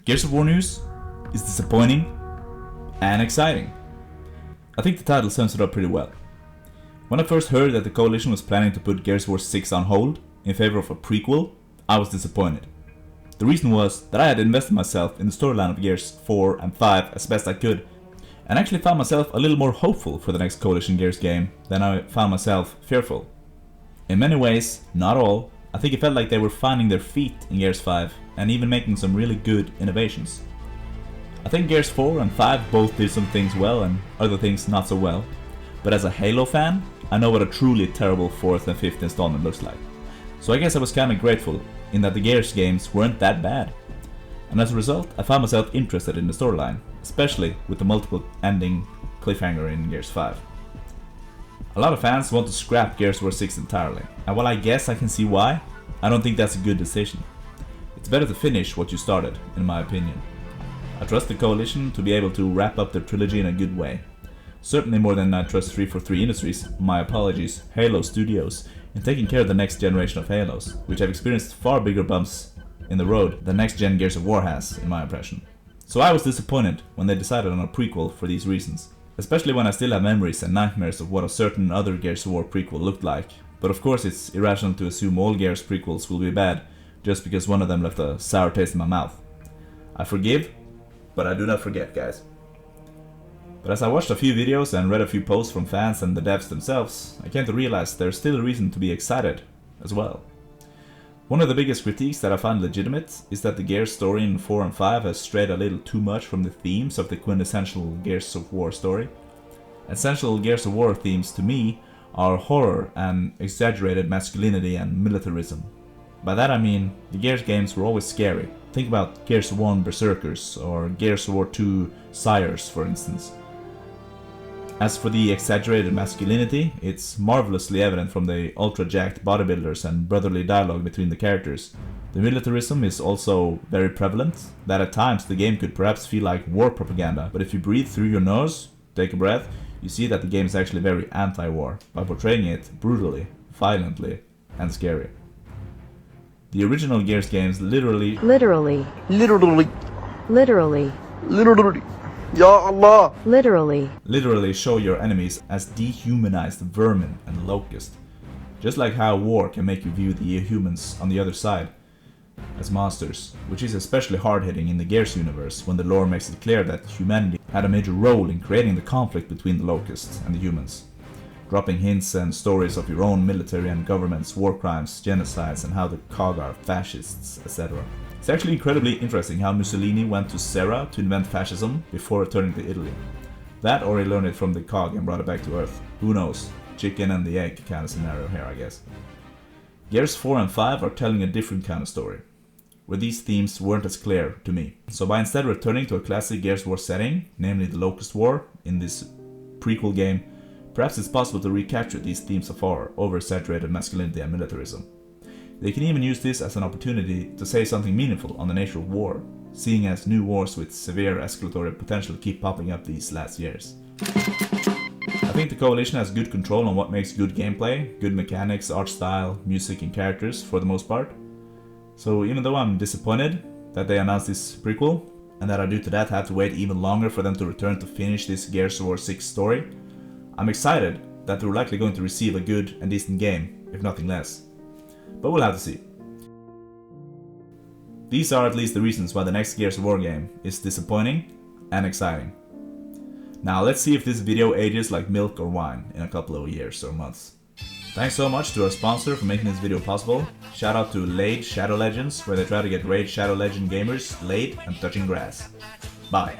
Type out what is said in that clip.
Gears of War news is disappointing and exciting. I think the title sums it up pretty well. When I first heard that the Coalition was planning to put Gears of War 6 on hold in favor of a prequel, I was disappointed. The reason was that I had invested myself in the storyline of Gears 4 and 5 as best I could, and actually found myself a little more hopeful for the next Coalition Gears game than I found myself fearful. In many ways, not all, I think it felt like they were finding their feet in Gears 5 and even making some really good innovations. I think Gears 4 and 5 both did some things well and other things not so well, but as a Halo fan, I know what a truly terrible 4th and 5th installment looks like. So I guess I was kinda grateful in that the Gears games weren't that bad. And as a result, I found myself interested in the storyline, especially with the multiple ending cliffhanger in Gears 5. A lot of fans want to scrap Gears of War 6 entirely, and while I guess I can see why, I don't think that's a good decision. It's better to finish what you started, in my opinion. I trust the Coalition to be able to wrap up their trilogy in a good way. Certainly more than I trust 343 Industries, my apologies, Halo Studios, in taking care of the next generation of Halos, which have experienced far bigger bumps in the road than next gen Gears of War has, in my impression. So I was disappointed when they decided on a prequel for these reasons. Especially when I still have memories and nightmares of what a certain other Gears of War prequel looked like. But of course it's irrational to assume all Gears prequels will be bad just because one of them left a sour taste in my mouth. I forgive, but I do not forget, guys. But as I watched a few videos and read a few posts from fans and the devs themselves, I came to realize there's still a reason to be excited as well. One of the biggest critiques that I find legitimate is that the Gears story in 4 and 5 has strayed a little too much from the themes of the quintessential Gears of War story. Essential Gears of War themes to me are horror and exaggerated masculinity and militarism. By that I mean, the Gears games were always scary. Think about Gears of 1 Berserkers or Gears of War 2 Sires, for instance. As for the exaggerated masculinity, it's marvelously evident from the ultra-jacked bodybuilders and brotherly dialogue between the characters. The militarism is also very prevalent, that at times the game could perhaps feel like war propaganda, but if you breathe through your nose, take a breath, you see that the game is actually very anti-war, by portraying it brutally, violently, and scary. The original Gears games literally Ya Allah! Literally show your enemies as dehumanized vermin and locusts. Just like how war can make you view the humans on the other side as monsters, which is especially hard-hitting in the Gears universe when the lore makes it clear that humanity had a major role in creating the conflict between the locusts and the humans. Dropping hints and stories of your own military and government's war crimes, genocides, and how the COG are fascists, etc. It's actually incredibly interesting how Mussolini went to Serra to invent fascism before returning to Italy. That or he learned it from the COG and brought it back to Earth. Who knows? Chicken and the egg kind of scenario here, I guess. Gears 4 and 5 are telling a different kind of story, where these themes weren't as clear to me. So by instead returning to a classic Gears War setting, namely the Locust War, in this prequel game, perhaps it's possible to recapture these themes of horror, over-exaggerated masculinity and militarism. They can even use this as an opportunity to say something meaningful on the nature of war, seeing as new wars with severe escalatory potential keep popping up these last years. I think the Coalition has good control on what makes good gameplay, good mechanics, art style, music and characters for the most part. So even though I'm disappointed that they announced this prequel, and that I due to that have to wait even longer for them to return to finish this Gears of War 6 story, I'm excited that they're likely going to receive a good and decent game, if nothing less. But we'll have to see. These are at least the reasons why the next Gears of War game is disappointing and exciting. Now let's see if this video ages like milk or wine in a couple of years or months. Thanks so much to our sponsor for making this video possible. Shout out to Laid Shadow Legends, where they try to get Raid Shadow Legend gamers laid and touching grass. Bye.